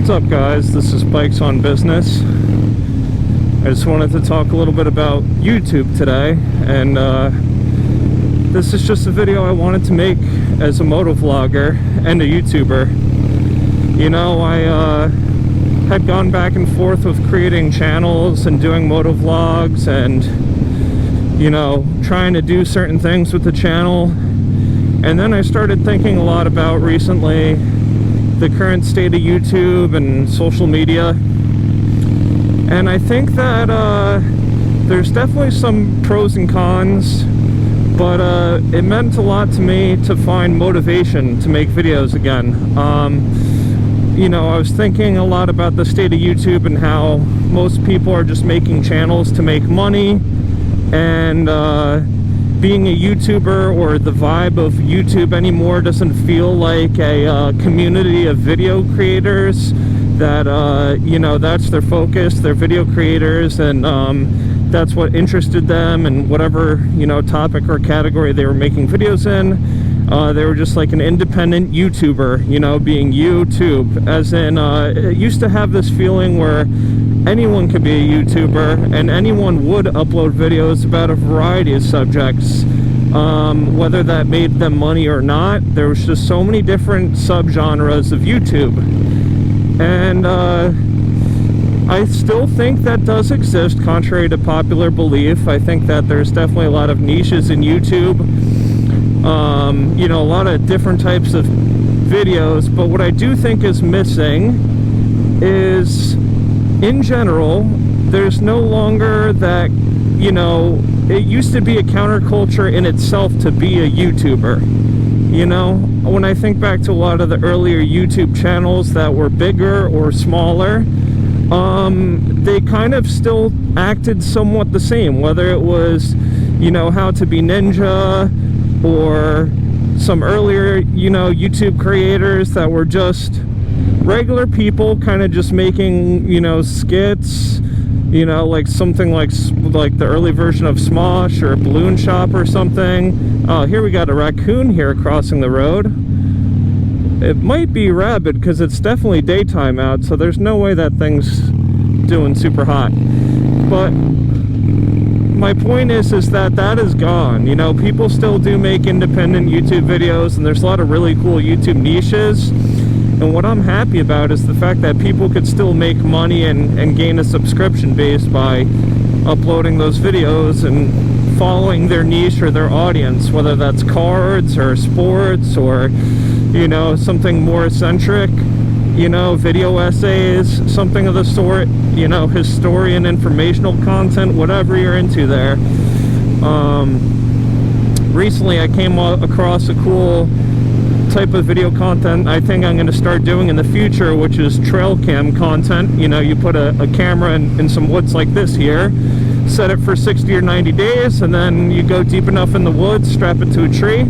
What's up, guys? This is Bikes on Business. I just wanted to talk a little bit about YouTube today, and this is just a video I wanted to make as a motovlogger and a YouTuber. You know, I had gone back and forth with creating channels and doing motovlogs and, you know, trying to do certain things with the channel. And then I started thinking a lot about recently the current state of YouTube and social media. And I think that there's definitely some pros and cons, but it meant a lot to me to find motivation to make videos again. You know, I was thinking a lot about the state of YouTube and how most people are just making channels to make money, and being a YouTuber, or the vibe of YouTube anymore, doesn't feel like a community of video creators that, you know, that's their focus. They're video creators, and that's what interested them, and whatever, you know, topic or category they were making videos in. They were just like an independent YouTuber, you know, being YouTube, as in, it used to have this feeling where anyone could be a YouTuber, and anyone would upload videos about a variety of subjects, whether that made them money or not. There was just so many different subgenres of YouTube, and I still think that does exist, contrary to popular belief. I think that there's definitely a lot of niches in YouTube, you know, a lot of different types of videos, but what I do think is missing is, in general, there's no longer that, you know, it used to be a counterculture in itself to be a YouTuber. You know, when I think back to a lot of the earlier YouTube channels that were bigger or smaller, they kind of still acted somewhat the same, whether it was, you know, How to Be Ninja, or some earlier, you know, YouTube creators that were just regular people kind of just making, you know, skits, you know, like something like the early version of Smosh or Balloon Shop or something. Oh, here we got a raccoon here crossing the road. It might be rabid because it's definitely daytime out, so there's no way that thing's doing super hot. But my point is that that is gone. You know, people still do make independent YouTube videos, and there's a lot of really cool YouTube niches. And what I'm happy about is the fact that people could still make money and gain a subscription base by uploading those videos and following their niche or their audience, whether that's cards or sports or, you know, something more eccentric, you know, video essays, something of the sort, you know, historian informational content, whatever you're into there. Recently I came across a cool type of video content I think I'm going to start doing in the future, which is trail cam content. You know, you put a camera in some woods like this here, set it for 60 or 90 days, and then you go deep enough in the woods, strap it to a tree,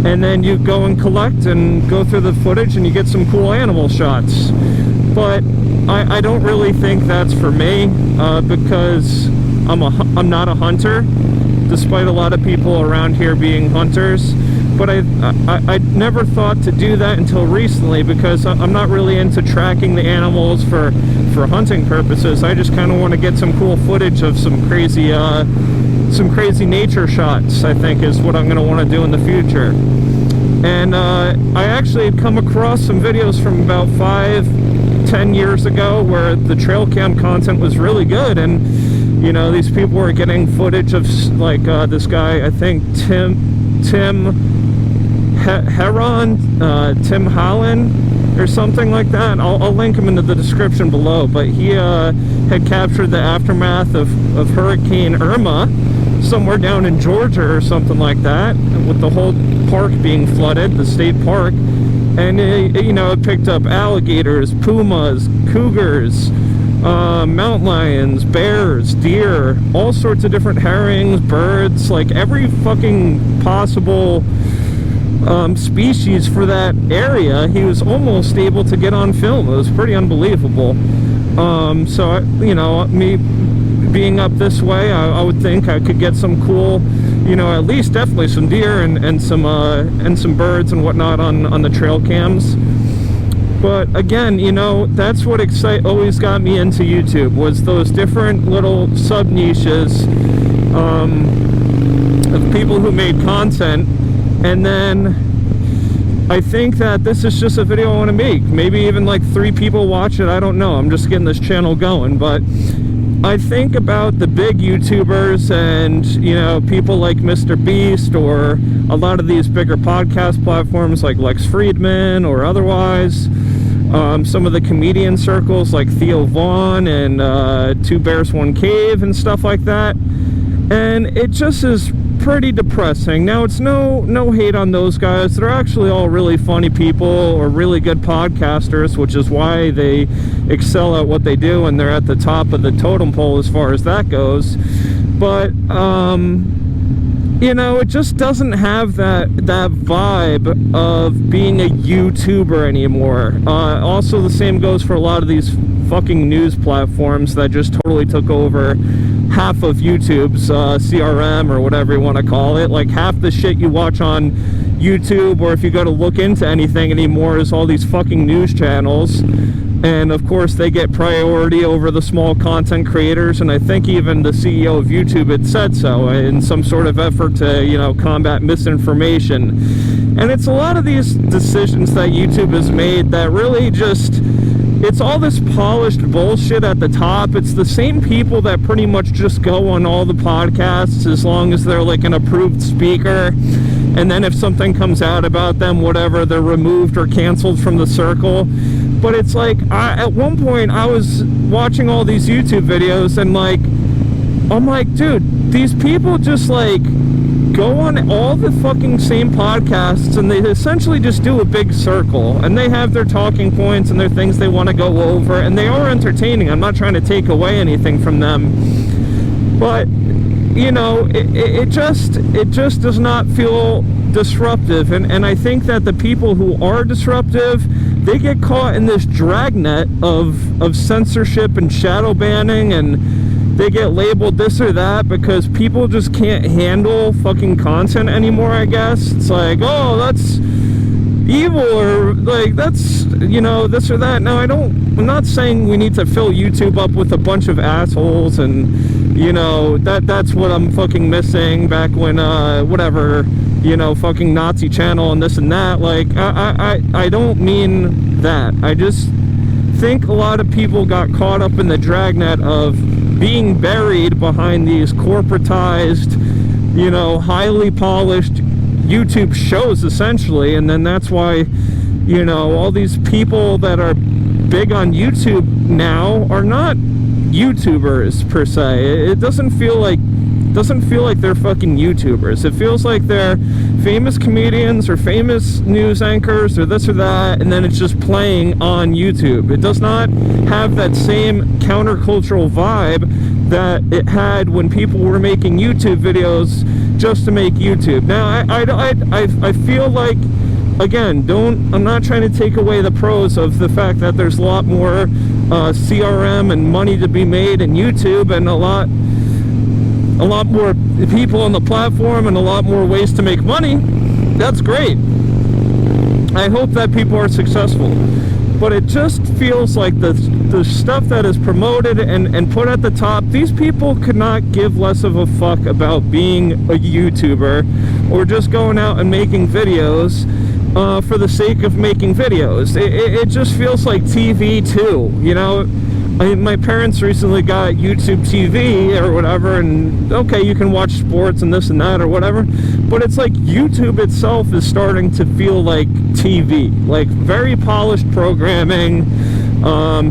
and then you go and collect and go through the footage, and you get some cool animal shots. But I don't really think that's for me, because I'm not a hunter, despite a lot of people around here being hunters. But I never thought to do that until recently, because I'm not really into tracking the animals for hunting purposes. I just kind of want to get some cool footage of some crazy nature shots, I think, is what I'm going to want to do in the future. And I actually had come across some videos from about 5-10 years ago where the trail cam content was really good, and, you know, these people were getting footage of, like, this guy, I think Tim Holland or something like that. I'll link him into the description below, but he had captured the aftermath of Hurricane Irma somewhere down in Georgia or something like that, with the whole park being flooded, the state park. And you know, it picked up alligators, pumas, cougars, mountain lions, bears, deer, all sorts of different herrings, birds, like every fucking possible species for that area. He was almost able to get on film. It was pretty unbelievable. So, you know, me being up this way, I would think I could get some cool, you know, at least definitely some deer and some birds and whatnot on the trail cams. But again, you know, that's what always got me into YouTube, was those different little sub niches of people who made content. And then I think that this is just a video I want to make. Maybe even like 3 people watch it, I don't know. I'm just getting this channel going. But I think about the big YouTubers and, you know, people like Mr. Beast, or a lot of these bigger podcast platforms like Lex Friedman or otherwise. Some of the comedian circles like Theo Vaughn and Two Bears One Cave and stuff like that. And it just is pretty depressing. Now, it's no hate on those guys. They're actually all really funny people, or really good podcasters, which is why they excel at what they do, and they're at the top of the totem pole as far as that goes. But you know, it just doesn't have that vibe of being a YouTuber anymore. Also, the same goes for a lot of these fucking news platforms that just totally took over half of YouTube's CRM, or whatever you want to call it. Like, half the shit you watch on YouTube, or if you go to look into anything anymore, is all these fucking news channels. And of course they get priority over the small content creators, and I think even the CEO of YouTube had said so, in some sort of effort to, you know, combat misinformation. And it's a lot of these decisions that YouTube has made that really just, it's all this polished bullshit at the top. It's the same people that pretty much just go on all the podcasts as long as they're like an approved speaker. And then if something comes out about them, whatever, they're removed or canceled from the circle. But it's like, at one point I was watching all these YouTube videos, and like, I'm like, dude, these people just like go on all the fucking same podcasts, and they essentially just do a big circle, and they have their talking points and their things they want to go over, and they are entertaining. I'm not trying to take away anything from them, but you know, it just does not feel disruptive. And I think that the people who are disruptive, they get caught in this dragnet of censorship and shadow banning, and they get labeled this or that because people just can't handle fucking content anymore, I guess. It's like, oh, that's evil, or like, that's, you know, this or that. Now, I'm not saying we need to fill YouTube up with a bunch of assholes, and, you know, that's what I'm fucking missing back when, whatever, you know, fucking Nazi channel and this and that. Like, I don't mean that. I just think a lot of people got caught up in the dragnet of being buried behind these corporatized, you know, highly polished YouTube shows, essentially. And then that's why, you know, all these people that are big on YouTube now are not YouTubers per se. It doesn't feel like they're fucking YouTubers. It feels like they're famous comedians or famous news anchors or this or that, and then it's just playing on YouTube. It does not have that same countercultural vibe that it had when people were making YouTube videos just to make YouTube. Now, I feel like, again, I'm not trying to take away the pros of the fact that there's a lot more CRM and money to be made in YouTube, and a lot more people on the platform, and a lot more ways to make money. That's great. I hope that people are successful. But it just feels like the stuff that is promoted and put at the top, these people could not give less of a fuck about being a YouTuber, or just going out and making videos for the sake of making videos. It just feels like TV too, you know? My parents recently got YouTube TV or whatever, and okay, you can watch sports and this and that or whatever, but it's like YouTube itself is starting to feel like TV, like very polished programming.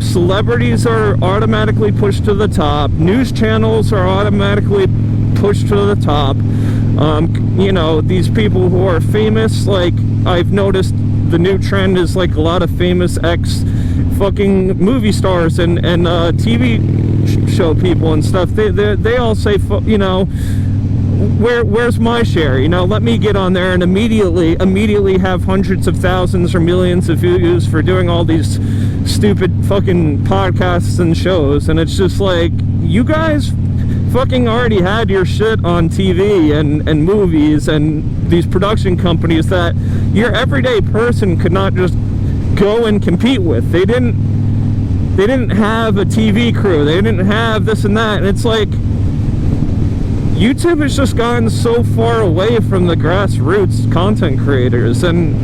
Celebrities are automatically pushed to the top. News channels are automatically pushed to the top. You know, these people who are famous, like, I've noticed the new trend is like a lot of famous fucking movie stars and TV show people and stuff. They all say, you know, where's my share? You know, let me get on there and immediately have hundreds of thousands or millions of views for doing all these stupid fucking podcasts and shows. And it's just like, you guys fucking already had your shit on TV and movies and these production companies that your everyday person could go and compete with. They didn't have a TV crew. They didn't have this and that. And it's like, YouTube has just gone so far away from the grassroots content creators. And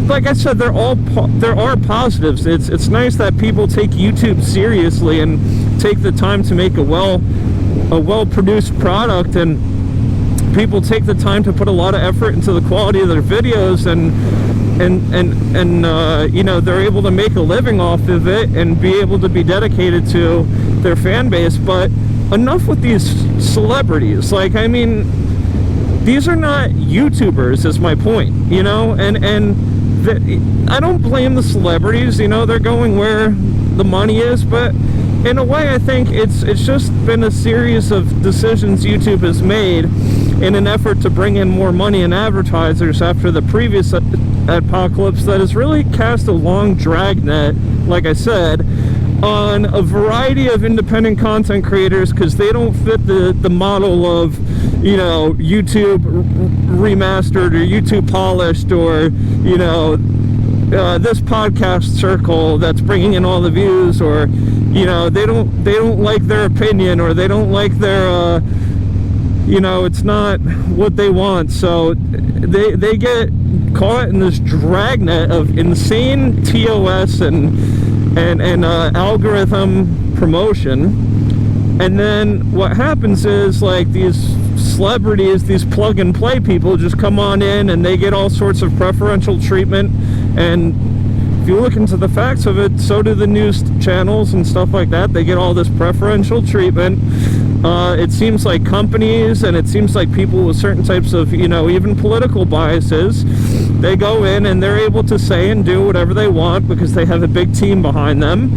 like I said, there are positives. It's nice that people take YouTube seriously and take the time to make a well-produced product, and people take the time to put a lot of effort into the quality of their videos, and you know, they're able to make a living off of it and be able to be dedicated to their fan base. But enough with these celebrities. Like, I mean, these are not YouTubers, is my point, you know. And I don't blame the celebrities, you know, they're going where the money is. But in a way, I think it's just been a series of decisions YouTube has made in an effort to bring in more money and advertisers after the previous apocalypse that has really cast a long dragnet, like I said, on a variety of independent content creators, because they don't fit the model of, you know, YouTube remastered or YouTube polished, or, you know, this podcast circle that's bringing in all the views, or, you know, they don't like their opinion, or they don't like their you know, it's not what they want. So they get caught in this dragnet of insane TOS and algorithm promotion. And then what happens is, like, these celebrities, these plug and play people just come on in and they get all sorts of preferential treatment. And if you look into the facts of it, so do the news channels and stuff like that. They get all this preferential treatment. It seems like companies, and it seems like people with certain types of, you know, even political biases, they go in and they're able to say and do whatever they want because they have a big team behind them.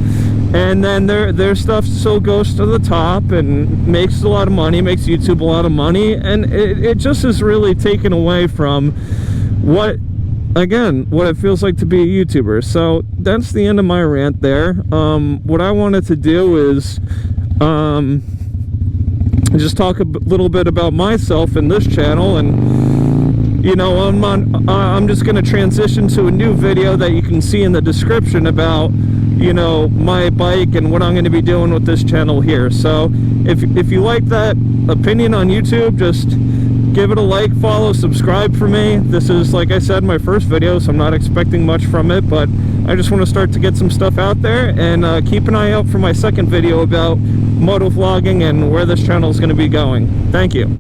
And then their stuff still goes to the top and makes a lot of money, makes YouTube a lot of money. And it just is really taken away from what it feels like to be a YouTuber. So that's the end of my rant there. What I wanted to do is just talk a little bit about myself and this channel. And, you know, I'm just going to transition to a new video that you can see in the description about, you know, my bike and what I'm going to be doing with this channel here. So if you like that opinion on YouTube, just give it a like, follow, subscribe for me. This is, like I said, my first video, so I'm not expecting much from it, but I just want to start to get some stuff out there. And keep an eye out for my second video about motovlogging and where this channel is going to be going. Thank you.